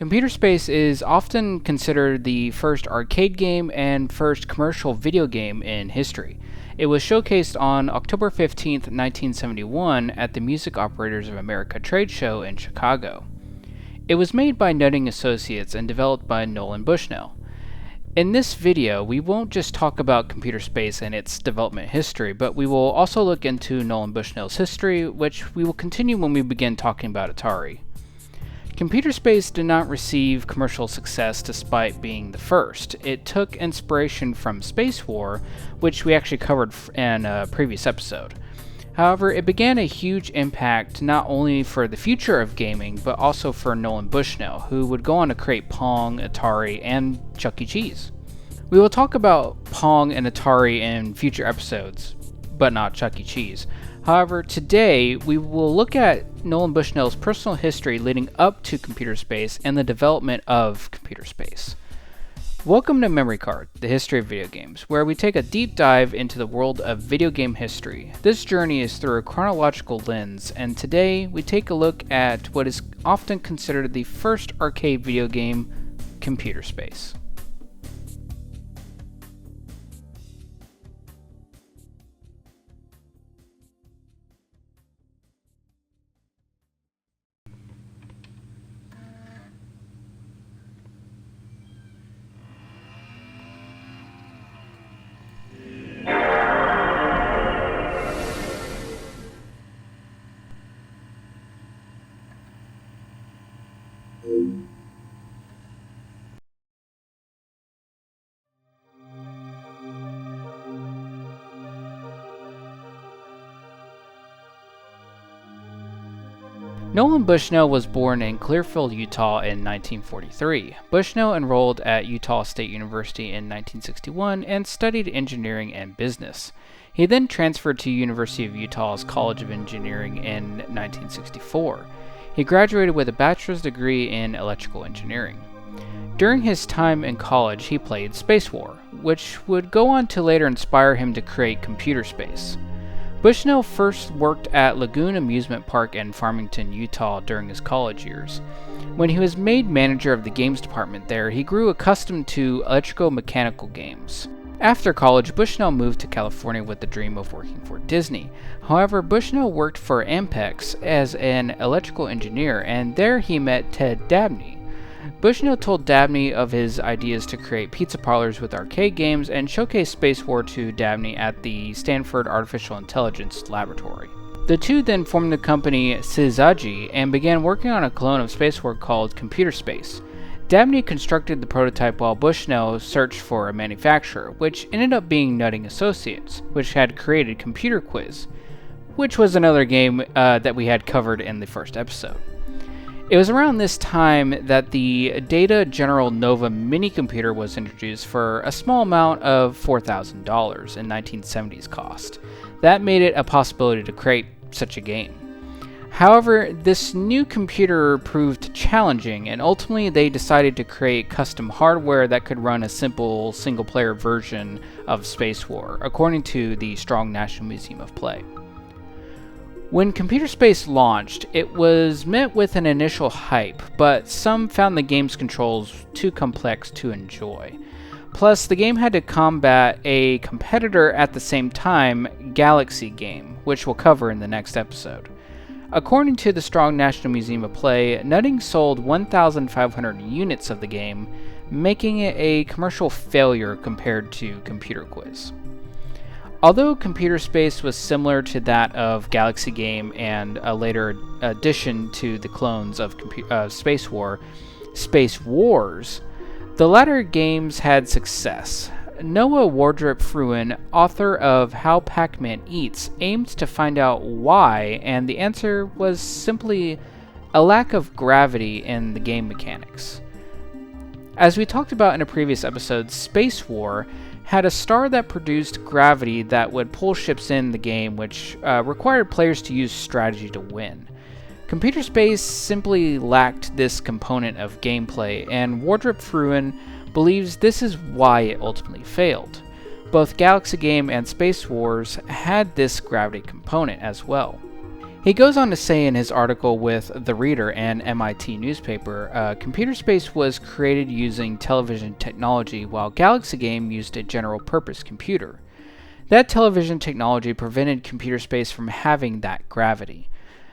Computer Space is often considered the first arcade game and first commercial video game in history. It was showcased on October 15, 1971 at the Music Operators of America trade show in Chicago. It was made by Nutting Associates and developed by Nolan Bushnell. In this video, we won't just talk about Computer Space and its development history, but we will also look into Nolan Bushnell's history, which we will continue when we begin talking about Atari. Computer Space did not receive commercial success despite being the first. It took inspiration from Space War, which we actually covered in a previous episode. However, it began a huge impact not only for the future of gaming, but also for Nolan Bushnell, who would go on to create Pong, Atari, and Chuck E. Cheese. We will talk about Pong and Atari in future episodes, but not Chuck E. Cheese. However, today we will look at Nolan Bushnell's personal history leading up to Computer Space and the development of Computer Space. Welcome to Memory Card, the history of video games, where we take a deep dive into the world of video game history. This journey is through a chronological lens, and today we take a look at what is often considered the first arcade video game, Computer Space. Nolan Bushnell was born in Clearfield, Utah in 1943. Bushnell enrolled at Utah State University in 1961 and studied engineering and business. He then transferred to University of Utah's College of Engineering in 1964. He graduated with a bachelor's degree in electrical engineering. During his time in college, he played Space War, which would go on to later inspire him to create Computer Space. Bushnell first worked at Lagoon Amusement Park in Farmington, Utah during his college years. When he was made manager of the games department there, he grew accustomed to electrico-mechanical games. After college, Bushnell moved to California with the dream of working for Disney. However, Bushnell worked for Ampex as an electrical engineer, and there he met Ted Dabney. Bushnell told Dabney of his ideas to create pizza parlors with arcade games and showcased Space War to Dabney at the Stanford Artificial Intelligence Laboratory. The two then formed the company Syzygy and began working on a clone of Space War called Computer Space. Dabney constructed the prototype while Bushnell searched for a manufacturer, which ended up being Nutting Associates, which had created Computer Quiz, which was another game that we had covered in the first episode. It was around this time that the Data General Nova mini computer was introduced for a small amount of $4,000 in 1970s cost. That made it a possibility to create such a game. However, this new computer proved challenging, and ultimately they decided to create custom hardware that could run a simple single-player version of Space War, according to the Strong National Museum of Play. When Computer Space launched, it was met with an initial hype, but some found the game's controls too complex to enjoy. Plus, the game had to combat a competitor at the same time, Galaxy Game, which we'll cover in the next episode. According to the Strong National Museum of Play, Nutting sold 1,500 units of the game, making it a commercial failure compared to Computer Quiz. Although Computer Space was similar to that of Galaxy Game and a later addition to the clones of Space War, Space Wars, the latter games had success. Noah Wardrop-Fruin, author of How Pac-Man Eats, aimed to find out why, and the answer was simply a lack of gravity in the game mechanics. As we talked about in a previous episode, Space War had a star that produced gravity that would pull ships in the game, which required players to use strategy to win. Computer Space simply lacked this component of gameplay, and Wardrop-Fruin believes this is why it ultimately failed. Both Galaxy Game and Space Wars had this gravity component as well. He goes on to say in his article with The Reader and MIT newspaper, computer space was created using television technology, while Galaxy Game used a general-purpose computer. That television technology prevented computer space from having that gravity.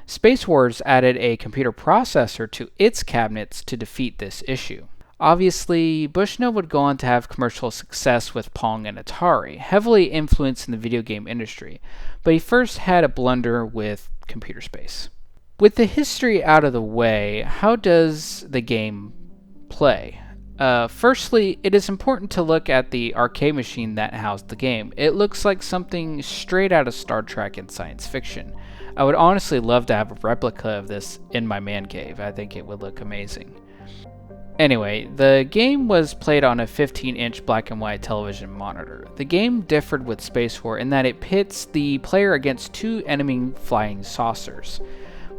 Space Wars added a computer processor to its cabinets to defeat this issue. Obviously, Bushnell would go on to have commercial success with Pong and Atari, heavily influencing the video game industry, but he first had a blunder with computer space. With the history out of the way, how does the game play? Firstly, it is important to look at the arcade machine that housed the game. It looks like something straight out of Star Trek and science fiction. I would honestly love to have a replica of this in my man cave. I think it would look amazing. Anyway, the game was played on a 15-inch black and white television monitor. The game differed with Space War in that it pits the player against two enemy flying saucers.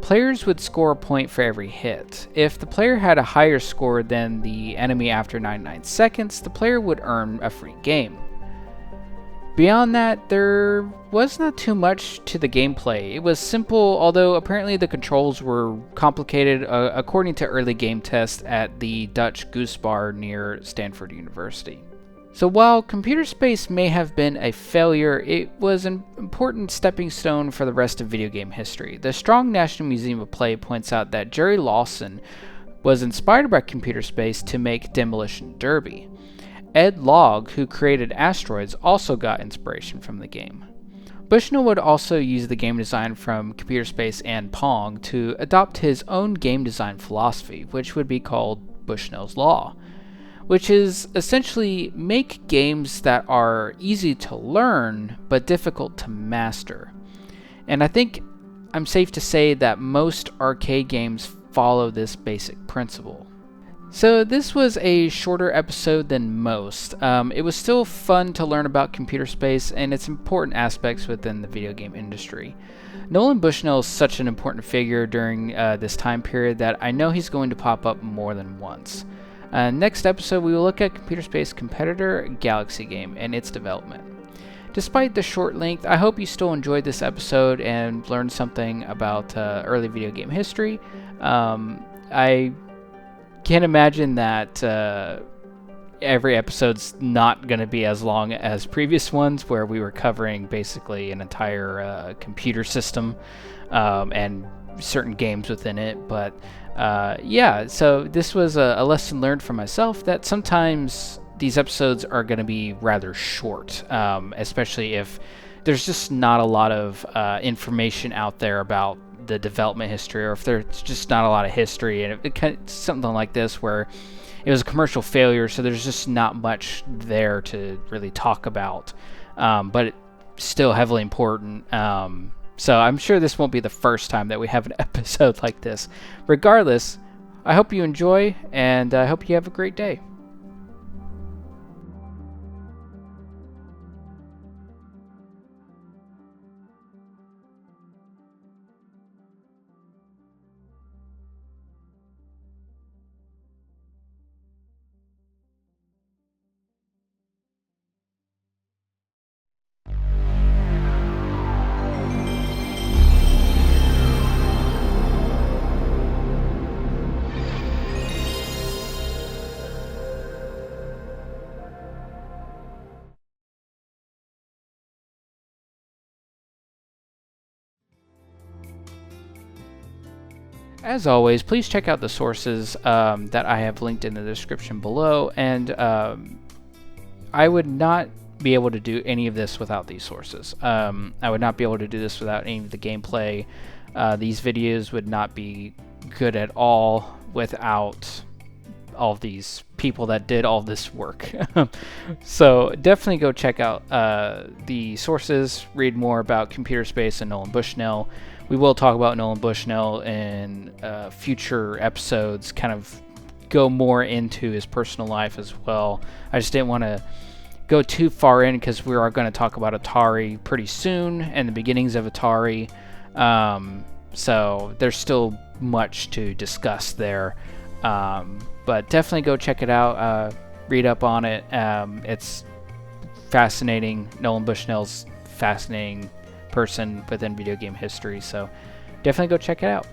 Players would score a point for every hit. If the player had a higher score than the enemy after 99 seconds, the player would earn a free game. Beyond that, there was not too much to the gameplay. It was simple, although apparently the controls were complicated, according to early game tests at the Dutch Goose Bar near Stanford University. So while computer space may have been a failure, it was an important stepping stone for the rest of video game history. The Strong National Museum of Play points out that Jerry Lawson was inspired by computer space to make Demolition Derby. Ed Logg, who created Asteroids, also got inspiration from the game. Bushnell would also use the game design from computer space and Pong to adopt his own game design philosophy, which would be called Bushnell's Law, which is essentially make games that are easy to learn but difficult to master. And I think I'm safe to say that most arcade games follow this basic principle. So this was a shorter episode than most. It was still fun to learn about computer space and its important aspects within the video game industry. Nolan Bushnell is such an important figure during this time period that I know he's going to pop up more than once. Next episode, we will look at computer space competitor Galaxy Game and its development. Despite the short length, I hope you still enjoyed this episode and learned something about early video game history. I can't imagine that every episode's not going to be as long as previous ones, where we were covering basically an entire computer system and certain games within it. But yeah, so this was a lesson learned for myself that sometimes these episodes are going to be rather short, especially if there's just not a lot of information out there about the development history, or if there's just not a lot of history, and it kind of, something like this where it was a commercial failure, so there's just not much there to really talk about, but it's still heavily important. So I'm sure this won't be the first time that we have an episode like this. Regardless, I hope you enjoy, and I hope you have a great day. As always, please check out the sources that I have linked in the description below, and I would not be able to do any of this without these sources. I would not be able to do this without any of the gameplay. These videos would not be good at all without all of these people that did all this work. So definitely go check out the sources, read more about computer space and Nolan Bushnell. We will talk about Nolan Bushnell in future episodes, kind of go more into his personal life as well. I just didn't want to go too far in because we are going to talk about Atari pretty soon and the beginnings of Atari. So there's still much to discuss there. But definitely go check it out, read up on it. It's fascinating. Nolan Bushnell's fascinating person within video game history. So definitely go check it out.